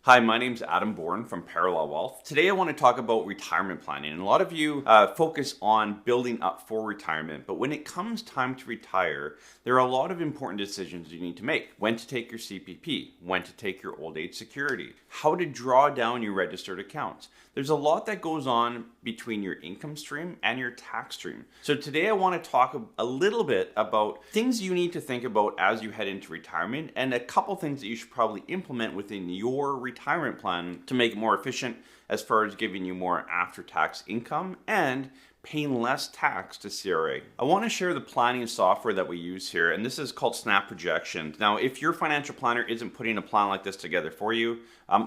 Hi, my name's Adam Bornn from Parallel Wealth. Today I want to talk about retirement planning. And a lot of you focus on building up for retirement, but when it comes time to retire, there are a lot of important decisions you need to make. When to take your CPP, when to take your old age security, how to draw down your registered accounts. There's a lot that goes on between your income stream and your tax stream. So today I want to talk a little bit about things you need to think about as you head into retirement and a couple things that you should probably implement within your retirement plan to make it more efficient as far as giving you more after-tax income and paying less tax to CRA. I want to share the planning software that we use here, and this is called Snap Projections. Now, if your financial planner isn't putting a plan like this together for you,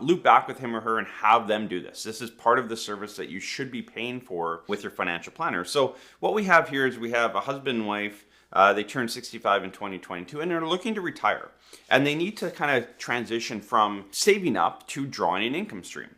loop back with him or her and have them do this. This is part of the service that you should be paying for with your financial planner. So what we have here is we have a husband and wife. They turned 65 in 2022 and they're looking to retire. And they need to kind of transition from saving up to drawing an income stream.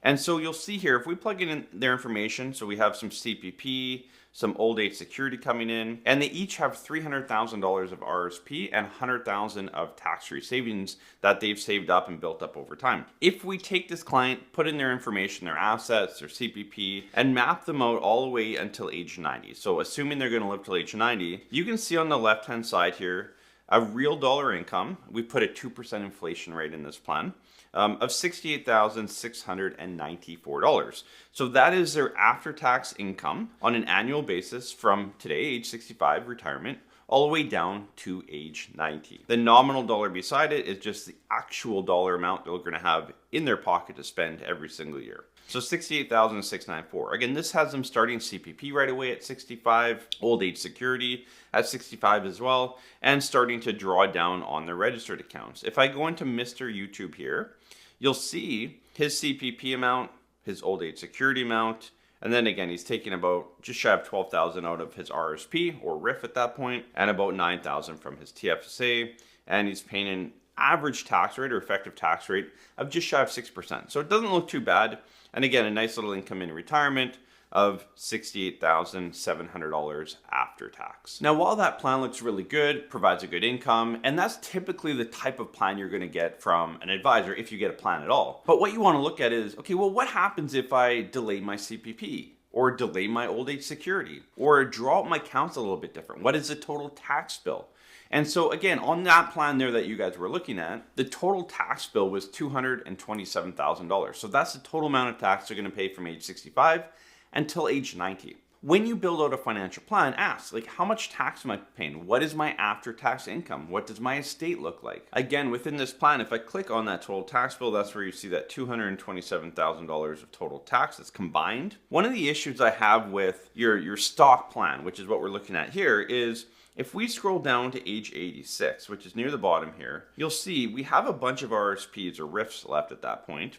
And so you'll see here, if we plug in their information, so we have some CPP, some old age security coming in, and they each have $300,000 of RRSP and $100,000 of tax-free savings that they've saved up and built up over time. If we take this client, put in their information, their assets, their CPP, and map them out all the way until age 90. So assuming they're going to live till age 90, you can see on the left-hand side here, a real dollar income. We put a 2% inflation rate in this plan. Of $68,694. So that is their after-tax income on an annual basis from today, age 65, retirement, all the way down to age 90. The nominal dollar beside it is just the actual dollar amount they're going to have in their pocket to spend every single year. So $68,694. Again, this has them starting CPP right away at 65, old age security at 65 as well, and starting to draw down on their registered accounts. If I go into Mr. YouTube here, you'll see his CPP amount, his old age security amount, and then again, he's taking about just shy of $12,000 out of his RRSP or RIF at that point, and about $9,000 from his TFSA, and he's paying an average tax rate or effective tax rate of just shy of 6%. So it doesn't look too bad. And again, a nice little income in retirement of $68,700 after tax. Now, while that plan looks really good, provides a good income, and that's typically the type of plan you're going to get from an advisor if you get a plan at all. But what you want to look at is, okay, well, what happens if I delay my CPP? Or delay my old age security? Or draw out my accounts a little bit different? What is the total tax bill? And so again, on that plan there that you guys were looking at, the total tax bill was $227,000. So that's the total amount of tax they're going to pay from age 65 until age 90. When you build out a financial plan, ask, like, how much tax am I paying? What is my after-tax income? What does my estate look like? Again, within this plan, if I click on that total tax bill, that's where you see that $227,000 of total tax that's combined. One of the issues I have with your stock plan, which is what we're looking at here, is if we scroll down to age 86, which is near the bottom here, you'll see we have a bunch of RRSPs or RIFs left at that point.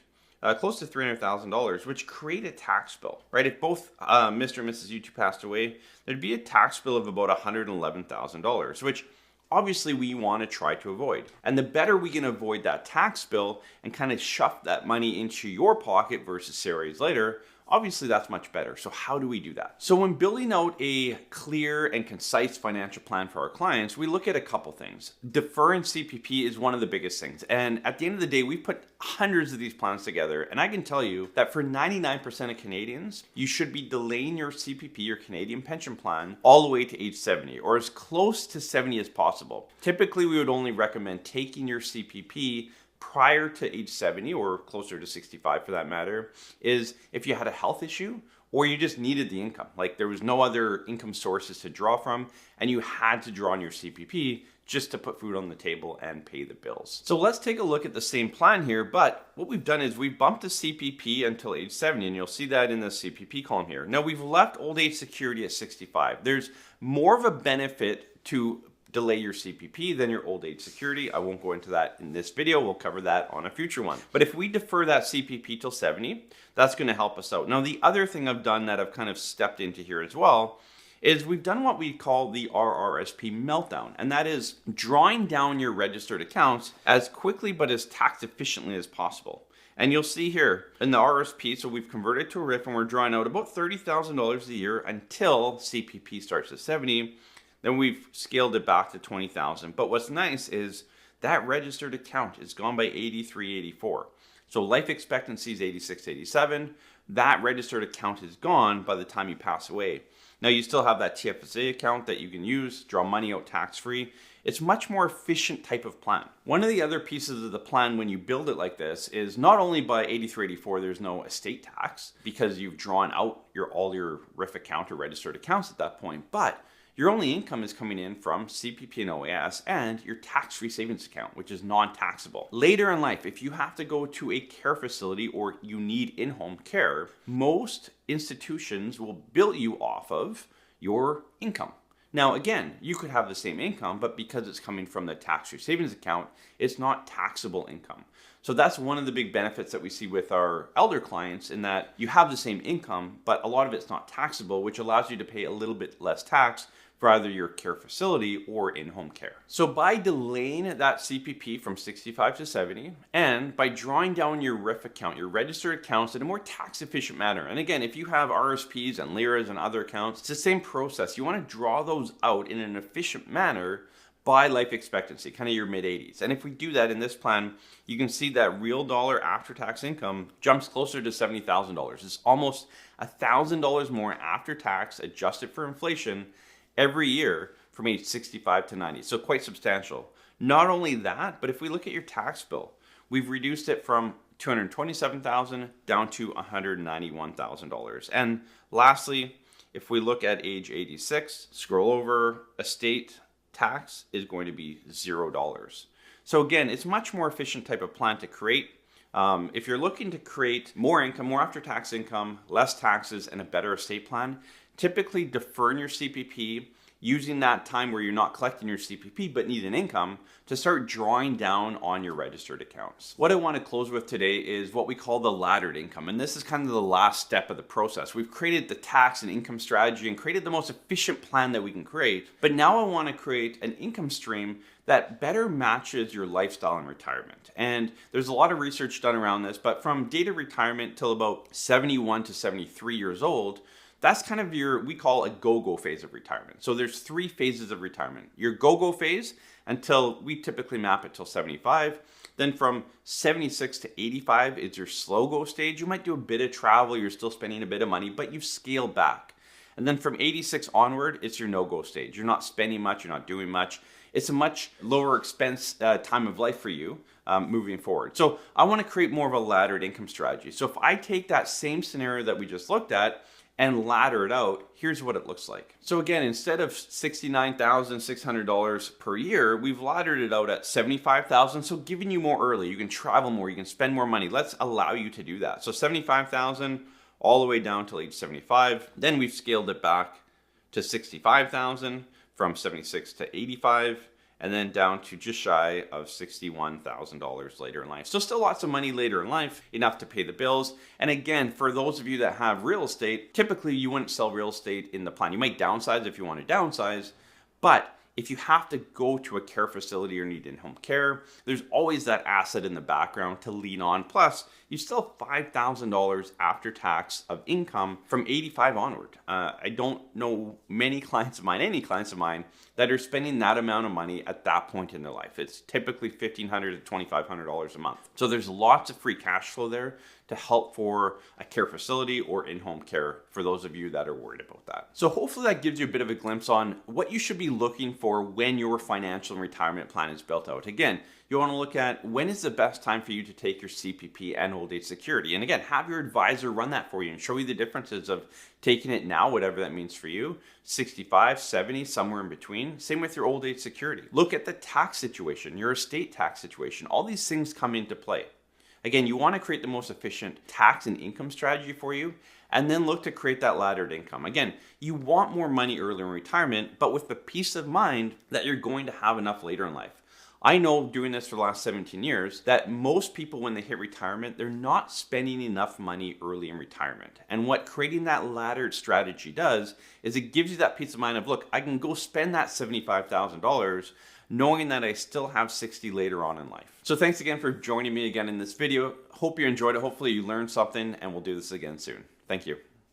Close to $300,000, which create a tax bill, right? If both Mr. and Mrs. YouTube passed away, there'd be a tax bill of about $111,000, which obviously we want to try to avoid. And the better we can avoid that tax bill and kind of shove that money into your pocket versus CRA's later, obviously that's much better. So how do we do that? So when building out a clear and concise financial plan for our clients, we look at a couple things. Deferring CPP is one of the biggest things. And at the end of the day, we put hundreds of these plans together. And I can tell you that for 99% of Canadians, you should be delaying your CPP, your Canadian pension plan, all the way to age 70 or as close to 70 as possible. Typically, we would only recommend taking your CPP prior to age 70 or closer to 65 for that matter, is if you had a health issue or you just needed the income. Like there was no other income sources to draw from and you had to draw on your CPP just to put food on the table and pay the bills. So let's take a look at the same plan here, but what we've done is we've bumped the CPP until age 70 and you'll see that in the CPP column here. Now we've left old age security at 65. There's more of a benefit to delay your CPP than your old age security. I won't go into that in this video. We'll cover that on a future one. But if we defer that CPP till 70, that's going to help us out. Now, the other thing I've done that I've kind of stepped into here as well is we've done what we call the RRSP meltdown, and that is drawing down your registered accounts as quickly but as tax efficiently as possible. And you'll see here in the RRSP, so we've converted to a RIF and we're drawing out about $30,000 a year until CPP starts at 70. Then we've scaled it back to 20,000. But what's nice is that registered account is gone by 83.84. So life expectancy is 86 to 87. That registered account is gone by the time you pass away. Now you still have that TFSA account that you can use, draw money out tax-free. It's much more efficient type of plan. One of the other pieces of the plan when you build it like this is not only by 83, 84, there's no estate tax because you've drawn out all your RIF account or registered accounts at that point, but your only income is coming in from CPP and OAS and your tax-free savings account, which is non-taxable. Later in life, if you have to go to a care facility or you need in-home care, most institutions will bill you off of your income. Now, again, you could have the same income, but because it's coming from the tax-free savings account, it's not taxable income. So that's one of the big benefits that we see with our elder clients in that you have the same income, but a lot of it's not taxable, which allows you to pay a little bit less tax for either your care facility or in-home care. So by delaying that CPP from 65 to 70, and by drawing down your RIF account, your registered accounts in a more tax efficient manner. And again, if you have RRSPs and LIRAs and other accounts, it's the same process. You want to draw those out in an efficient manner by life expectancy, kind of your mid-80s. And if we do that in this plan, you can see that real dollar after-tax income jumps closer to $70,000. It's almost $1,000 more after tax, adjusted for inflation, every year from age 65 to 90. So quite substantial. Not only that, but if we look at your tax bill, we've reduced it from $227,000 down to $191,000. And lastly, if we look at age 86, scroll over, estate tax is going to be $0. So again, it's much more efficient type of plan to create. If you're looking to create more income, more after-tax income, less taxes, and a better estate plan, typically deferring your CPP, using that time where you're not collecting your CPP but need an income to start drawing down on your registered accounts. What I want to close with today is what we call the laddered income. And this is kind of the last step of the process. We've created the tax and income strategy and created the most efficient plan that we can create. But now I want to create an income stream that better matches your lifestyle in retirement. And there's a lot of research done around this, but from date of retirement till about 71 to 73 years old, that's kind of we call a go-go phase of retirement. So there's 3 phases of retirement. Your go-go phase until we typically map it till 75. Then from 76 to 85 is your slow-go stage. You might do a bit of travel, you're still spending a bit of money, but you've scaled back. And then from 86 onward, it's your no-go stage. You're not spending much, you're not doing much. It's a much lower expense time of life for you moving forward. So I want to create more of a laddered income strategy. So if I take that same scenario that we just looked at and ladder it out, here's what it looks like. So again, instead of $69,600 per year, we've laddered it out at $75,000. So giving you more early, you can travel more, you can spend more money. Let's allow you to do that. So $75,000 all the way down till age 75. Then we've scaled it back to $65,000 from 76 to 85. And then down to just shy of $61,000 later in life. So still lots of money later in life, enough to pay the bills. And again, for those of you that have real estate, typically you wouldn't sell real estate in the plan. You might downsize if you want to downsize, but if you have to go to a care facility or need in-home care, there's always that asset in the background to lean on. Plus, you still have $5,000 after tax of income from 85 onward. I don't know many clients of mine, any clients of mine, that are spending that amount of money at that point in their life. It's typically $1,500 to $2,500 a month. So there's lots of free cash flow there to help for a care facility or in-home care for those of you that are worried about that. So hopefully that gives you a bit of a glimpse on what you should be looking for when your financial and retirement plan is built out. Again, you want to look at when is the best time for you to take your CPP and old age security. And again, have your advisor run that for you and show you the differences of taking it now, whatever that means for you, 65, 70, somewhere in between. Same with your old age security. Look at the tax situation, your estate tax situation. All these things come into play. Again, you want to create the most efficient tax and income strategy for you, and then look to create that laddered income. Again, you want more money early in retirement, but with the peace of mind that you're going to have enough later in life. I know doing this for the last 17 years that most people, when they hit retirement, they're not spending enough money early in retirement. And what creating that laddered strategy does is it gives you that peace of mind of, look, I can go spend that $75,000 knowing that I still have 60 later on in life. So thanks again for joining me again in this video. Hope you enjoyed it. Hopefully you learned something, and we'll do this again soon. Thank you.